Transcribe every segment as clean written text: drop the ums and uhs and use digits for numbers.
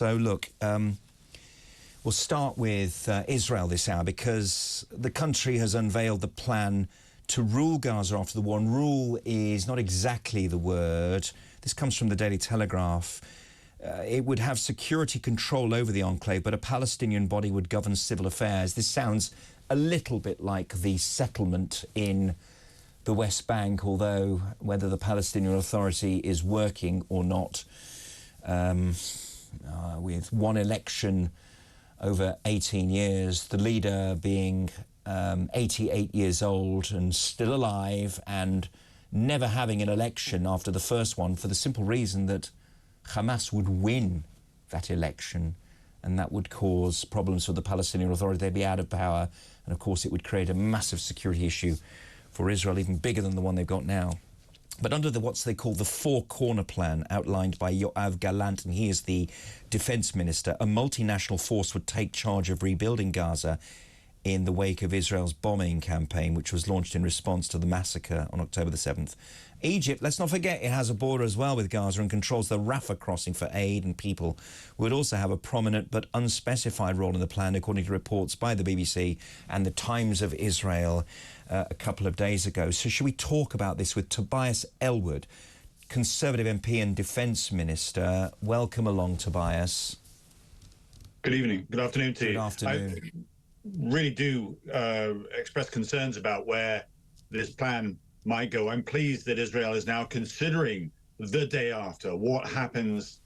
So look, we'll start with Israel this hour, because the country has unveiled the plan to rule Gaza after the war. And rule is not exactly the word. This comes from the Daily Telegraph. It would have security control over the enclave, but a Palestinian body would govern civil affairs. This sounds a little bit like the settlement in the West Bank, although whether the Palestinian Authority is working or not, with one election over 18 years, the leader being 88 years old and still alive, and never having an election after the first one, for the simple reason that Hamas would win that election, and that would cause problems for the Palestinian Authority. They'd be out of power, and of course it would create a massive security issue for Israel, even bigger than the one they've got now. But under the what's they call the four-corner plan outlined by Yoav Gallant, and he is the Defence Minister, a multinational force would take charge of rebuilding Gaza in the wake of Israel's bombing campaign, which was launched in response to the massacre on October the 7th. Egypt, let's not forget, it has a border as well with Gaza and controls the Rafah crossing for aid and people, would also have a prominent but unspecified role in the plan, according to reports by the BBC and the Times of Israel a couple of days ago. So should we talk about this with Tobias Ellwood, Conservative MP and Defence Minister? Welcome along, Tobias. Good evening. Good afternoon to you. Good afternoon. I really do express concerns about where this plan might go. I'm pleased that Israel is now considering the day after what happens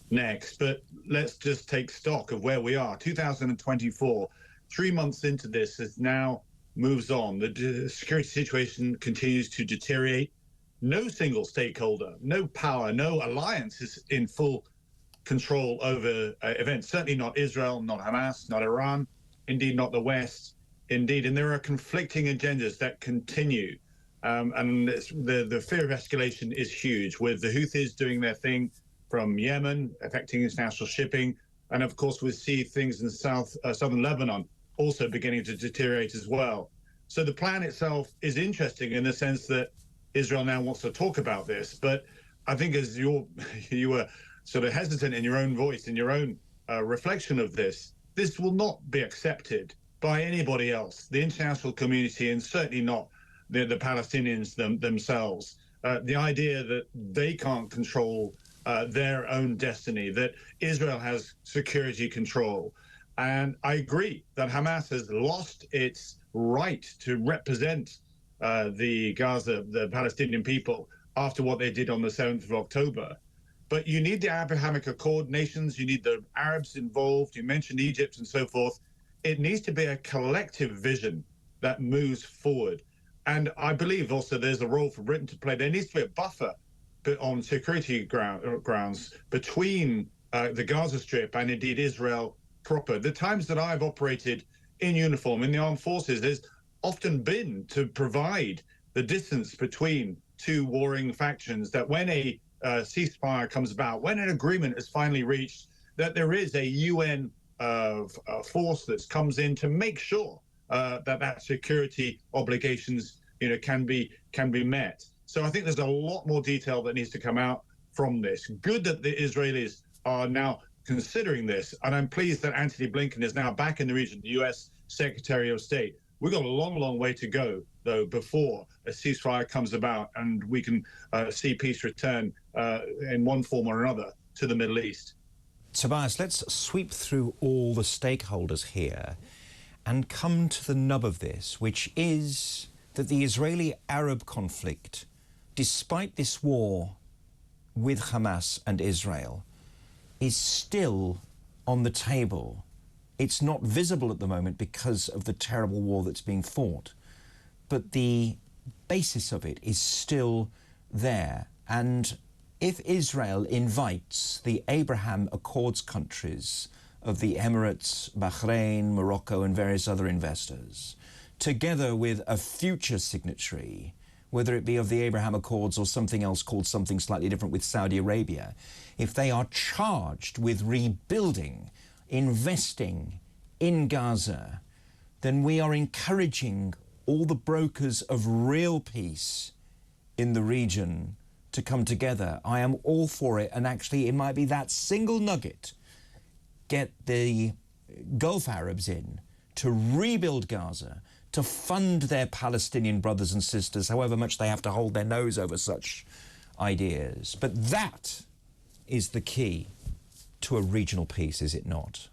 next. But let's just take stock of where we are. 2024, 3 months into this, has now moves on. The security situation continues to deteriorate. No single stakeholder, no power, no alliance is in full control over events. Certainly not Israel, not Hamas, not Iran, indeed not the West, indeed. And there are conflicting agendas that continue. And the fear of escalation is huge, with the Houthis doing their thing from Yemen, affecting international shipping. And of course, we see things in southern Lebanon also beginning to deteriorate as well. So the plan itself is interesting in the sense that Israel now wants to talk about this. But I think, as you were sort of hesitant in your own voice, in your own reflection of this will not be accepted by anybody else, the international community, and certainly not the Palestinians themselves. The idea that they can't control their own destiny, that Israel has security control. And I agree that Hamas has lost its right to represent the Palestinian people after what they did on the 7th of October. But you need the Abrahamic Accord nations, you need the Arabs involved, you mentioned Egypt and so forth. It needs to be a collective vision that moves forward. And I believe also there's a role for Britain to play. There needs to be a buffer on security grounds between the Gaza Strip and indeed Israel proper. The times that I've operated in uniform in the armed forces, there's often been to provide the distance between two warring factions, that when a ceasefire comes about, when an agreement is finally reached, that there is a UN force that comes in to make sure that security obligations, can be met. So I think there's a lot more detail that needs to come out from this. Good that the Israelis are now considering this, and I'm pleased that Antony Blinken is now back in the region, the US Secretary of State. We've got a long, long way to go, though, before a ceasefire comes about and we can see peace return in one form or another to the Middle East. Tobias, let's sweep through all the stakeholders here and come to the nub of this, which is that the Israeli-Arab conflict, despite this war with Hamas and Israel, is still on the table. It's not visible at the moment because of the terrible war that's being fought, but the basis of it is still there. And if Israel invites the Abraham Accords countries of the Emirates, Bahrain, Morocco, and various other investors, together with a future signatory, whether it be of the Abraham Accords or something else called something slightly different with Saudi Arabia, if they are charged with rebuilding, investing in Gaza, then we are encouraging all the brokers of real peace in the region to come together. I am all for it, and actually it might be that single nugget get the Gulf Arabs in to rebuild Gaza, to fund their Palestinian brothers and sisters, however much they have to hold their nose over such ideas. But that is the key to a regional peace, is it not?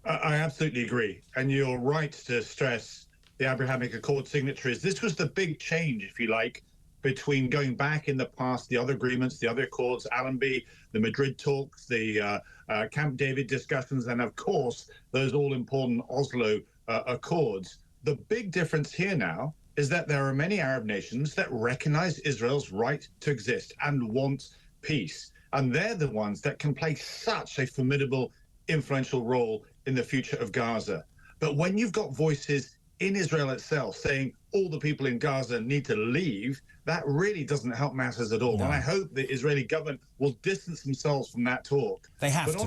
I absolutely agree. And you're right to stress the Abrahamic Accord signatories. This was the big change, if you like, between going back in the past, the other agreements, the other accords, Allenby, the Madrid talks, the Camp David discussions, and of course, those all-important Oslo accords. The big difference here now is that there are many Arab nations that recognize Israel's right to exist and want peace. And they're the ones that can play such a formidable, influential role in the future of Gaza. But when you've got voices in Israel itself saying all the people in Gaza need to leave, that really doesn't help matters at all. No. And I hope the Israeli government will distance themselves from that talk. They have to. But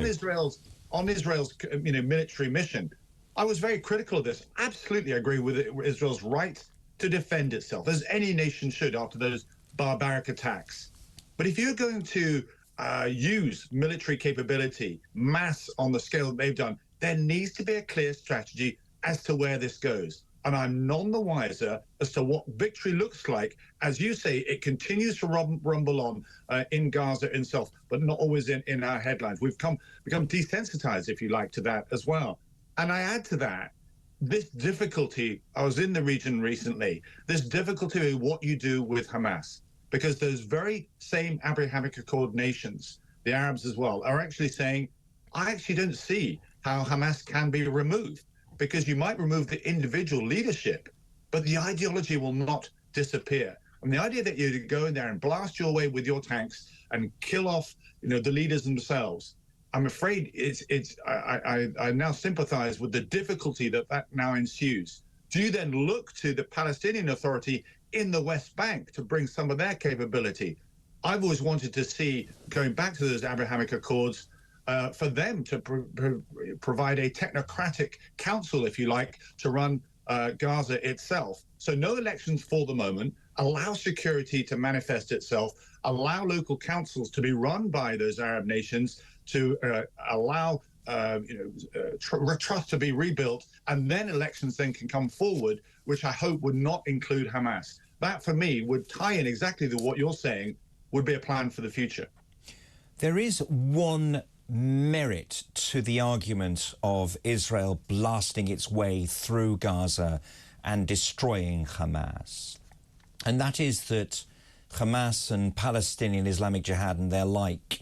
on Israel's military mission, I was very critical of this. Absolutely agree with Israel's right to defend itself, as any nation should after those barbaric attacks. But if you're going to use military capability, mass on the scale that they've done, there needs to be a clear strategy as to where this goes. And I'm none the wiser as to what victory looks like. As you say, it continues to rumble on in Gaza itself, but not always in our headlines. We've become desensitized, if you like, to that as well. And I add to that, this difficulty, I was in the region recently, this difficulty with what you do with Hamas, because those very same Abrahamic Accord nations, the Arabs as well, are actually saying, I actually don't see how Hamas can be removed, because you might remove the individual leadership, but the ideology will not disappear. And the idea that you go in there and blast your way with your tanks and kill off, the leaders themselves, I'm afraid I now sympathize with the difficulty that now ensues. Do you then look to the Palestinian Authority in the West Bank to bring some of their capability? I've always wanted to see, going back to those Abrahamic Accords, for them to provide a technocratic council, if you like, to run Gaza itself. So no elections for the moment, allow security to manifest itself, allow local councils to be run by those Arab nations, to allow trust to be rebuilt, and then elections then can come forward, which I hope would not include Hamas. That, for me, would tie in exactly to what you're saying, would be a plan for the future. There is one merit to the argument of Israel blasting its way through Gaza and destroying Hamas. And that is that Hamas and Palestinian Islamic Jihad and their like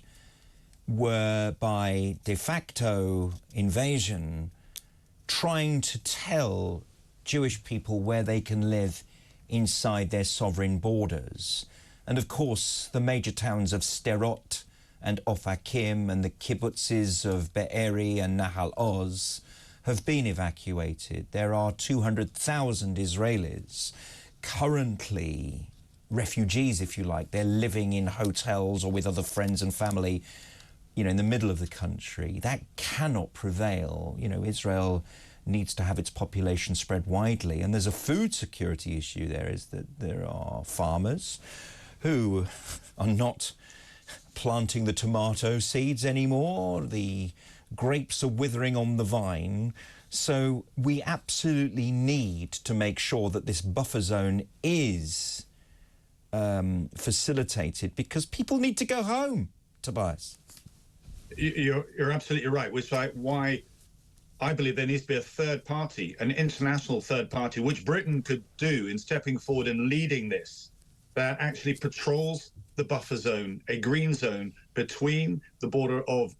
were, by de facto invasion, trying to tell Jewish people where they can live inside their sovereign borders. And of course, the major towns of Sderot and Ofakim and the kibbutzes of Be'eri and Nahal Oz have been evacuated. There are 200,000 Israelis currently refugees, if you like. They're living in hotels or with other friends and family, in the middle of the country. That cannot prevail. Israel needs to have its population spread widely. And there's a food security issue there, is that there are farmers who are not planting the tomato seeds anymore. The grapes are withering on the vine. So we absolutely need to make sure that this buffer zone is facilitated, because people need to go home, Tobias. You're absolutely right, which is why I believe there needs to be a third party, an international third party, which Britain could do in stepping forward and leading this, that actually patrols the buffer zone, a green zone between the border of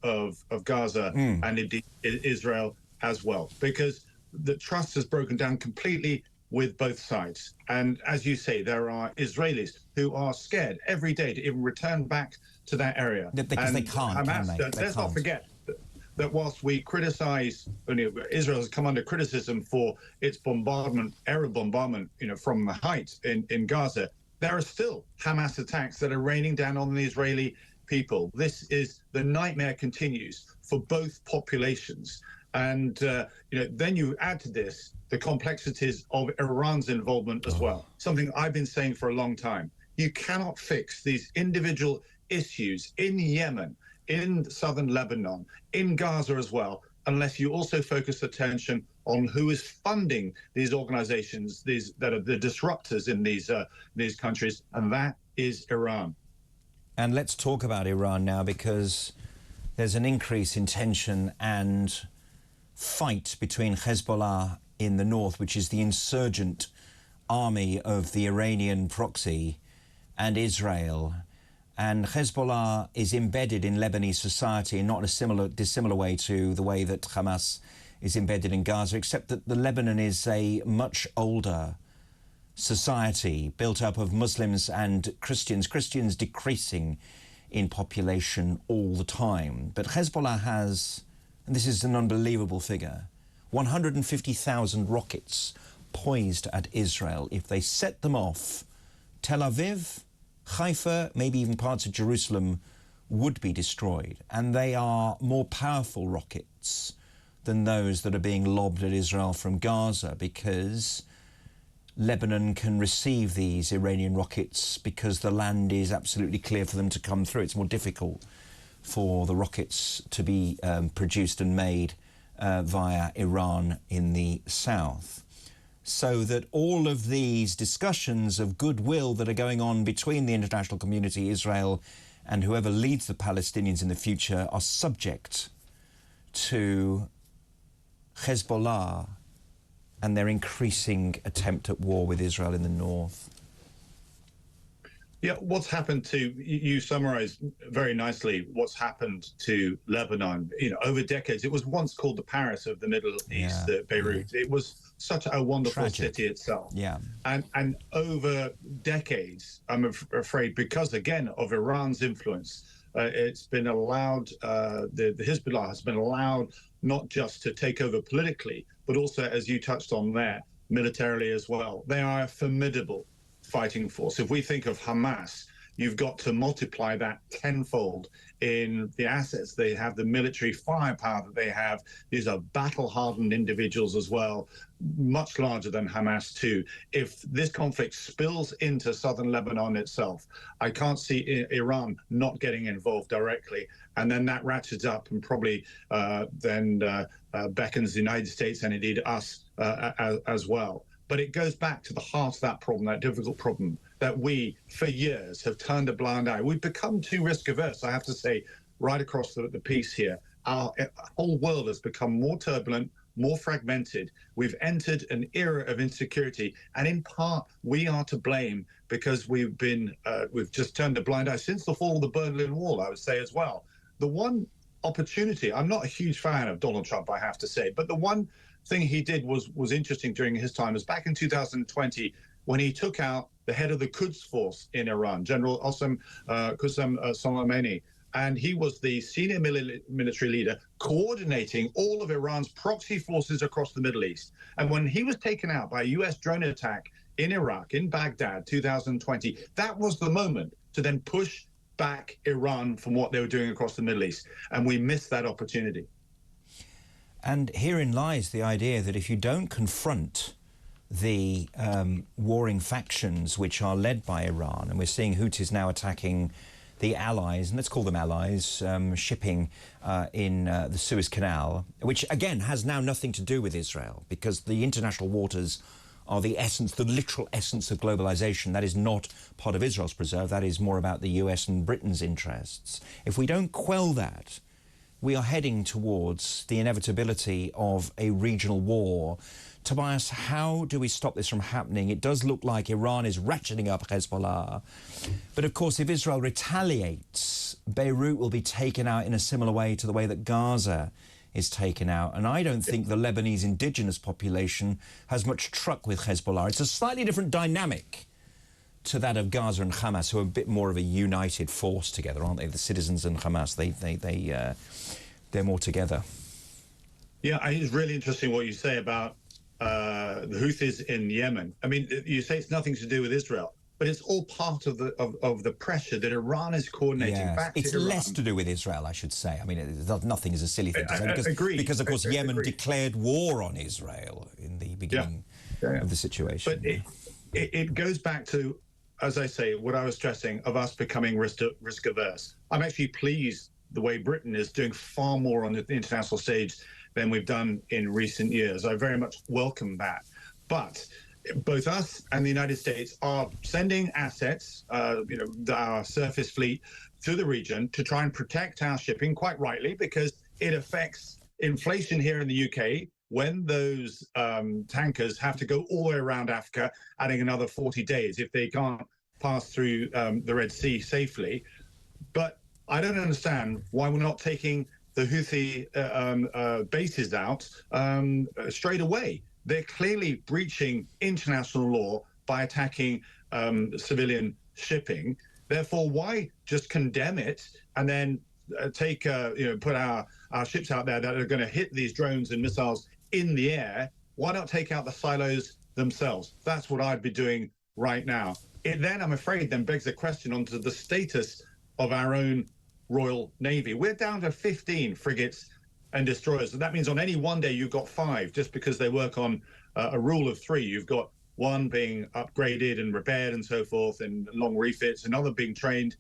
Gaza and indeed Israel as well, because the trust has broken down completely with both sides. And as you say, there are Israelis who are scared every day to even return back to that area. Because they can't, Hamas, can they? Let's not forget that whilst we criticize, Israel has come under criticism for its aerial bombardment, from the heights in Gaza, there are still Hamas attacks that are raining down on the Israeli people. The nightmare continues for both populations. And, then you add to this the complexities of Iran's involvement as well, something I've been saying for a long time. You cannot fix these individual issues in Yemen, in southern Lebanon, in Gaza as well, unless you also focus attention on who is funding these organizations, these that are the disruptors in these countries, and that is Iran. And let's talk about Iran now, because there's an increase in tension and fight between Hezbollah in the north, which is the insurgent army of the Iranian proxy, and Israel. And Hezbollah is embedded in Lebanese society in not a dissimilar way to the way that Hamas is embedded in Gaza, except that the Lebanon is a much older society built up of Muslims and Christians, Christians decreasing in population all the time. But Hezbollah has, and this is an unbelievable figure, 150,000 rockets poised at Israel. If they set them off, Tel Aviv, Haifa, maybe even parts of Jerusalem would be destroyed. And they are more powerful rockets than those that are being lobbed at Israel from Gaza, because Lebanon can receive these Iranian rockets because the land is absolutely clear for them to come through. It's more difficult for the rockets to be produced and made via Iran in the south. So that all of these discussions of goodwill that are going on between the international community, Israel, and whoever leads the Palestinians in the future are subject to Hezbollah and their increasing attempt at war with Israel in the north. Yeah, what's happened to, you summarized very nicely what's happened to Lebanon. You know, over decades, it was once called the Paris of the Middle East, Beirut. It was such a wonderful city itself. Yeah. And over decades, I'm afraid, because, again, of Iran's influence, it's been allowed, the Hezbollah has been allowed not just to take over politically, but also, as you touched on there, militarily as well. They are a formidable fighting force. If we think of Hamas, you've got to multiply that tenfold in the assets they have, the military firepower that they have. These are battle-hardened individuals as well, much larger than Hamas too. If this conflict spills into southern Lebanon itself, I can't see Iran not getting involved directly. And then that ratchets up and probably beckons the United States and indeed us as well. But it goes back to the heart of that problem, that difficult problem, that we, for years, have turned a blind eye. We've become too risk-averse, I have to say, right across the piece here. Our whole world has become more turbulent, more fragmented. We've entered an era of insecurity, and in part, we are to blame because we've just turned a blind eye since the fall of the Berlin Wall, I would say as well. The one opportunity, I'm not a huge fan of Donald Trump, I have to say, but the one thing he did was interesting during his time was back in 2020 when he took out the head of the Quds force in Iran, General Qasem Soleimani, and he was the senior military leader coordinating all of Iran's proxy forces across the Middle East. And when he was taken out by a US drone attack in Iraq, in Baghdad, 2020, that was the moment to then push back Iran from what they were doing across the Middle East. And we missed that opportunity. And herein lies the idea that if you don't confront the warring factions which are led by Iran, and we're seeing Houthis now attacking the allies, and let's call them allies, shipping in the Suez Canal, which again has now nothing to do with Israel, because the international waters are the essence, the literal essence of globalization. That is not part of Israel's preserve. That is more about the US and Britain's interests. If we don't quell that, we are heading towards the inevitability of a regional war. Tobias, how do we stop this from happening? It does look like Iran is ratcheting up Hezbollah. But of course, if Israel retaliates, Beirut will be taken out in a similar way to the way that Gaza is taken out. And I don't think the Lebanese indigenous population has much truck with Hezbollah. It's a slightly different dynamic to that of Gaza and Hamas, who are a bit more of a united force together, aren't they? The citizens and Hamas, they're more together. Yeah, it's really interesting what you say about the Houthis in Yemen. I mean, you say it's nothing to do with Israel, but it's all part of the pressure that Iran is coordinating back to Iran. It's less to do with Israel, I should say. I mean, nothing is a silly thing to say, because of course, Yemen declared war on Israel in the beginning of the situation. But it goes back to, as I say, what I was stressing of us becoming risk averse. I'm actually pleased the way Britain is doing far more on the international stage than we've done in recent years. I very much welcome that. But both us and the United States are sending assets, our surface fleet, to the region to try and protect our shipping, quite rightly, because it affects inflation here in the UK when those tankers have to go all the way around Africa, adding another 40 days if they can't pass through the Red Sea safely. But I don't understand why we're not taking the Houthi bases out straight away. They're clearly breaching international law by attacking civilian shipping. Therefore, why just condemn it and then put our ships out there that are going to hit these drones and missiles in the air? Why not take out the silos themselves? That's what I'd be doing right now. It then, I'm afraid, then begs the question onto the status of our own Royal Navy. We're down to 15 frigates and destroyers. So that means on any one day you've got 5, just because they work on a rule of 3. You've got one being upgraded and repaired and so forth, and long refits, another being trained,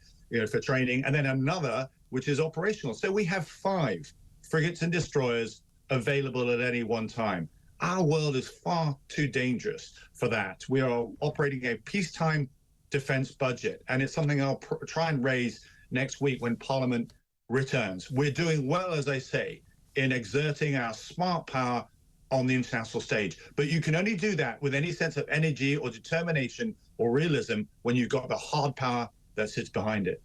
for training, and then another which is operational. So we have 5 frigates and destroyers available at any one time. Our world is far too dangerous for that. We are operating a peacetime defense budget, and it's something I'll try and raise next week when Parliament returns. We're doing well, as I say, in exerting our smart power on the international stage. But you can only do that with any sense of energy or determination or realism when you've got the hard power that sits behind it.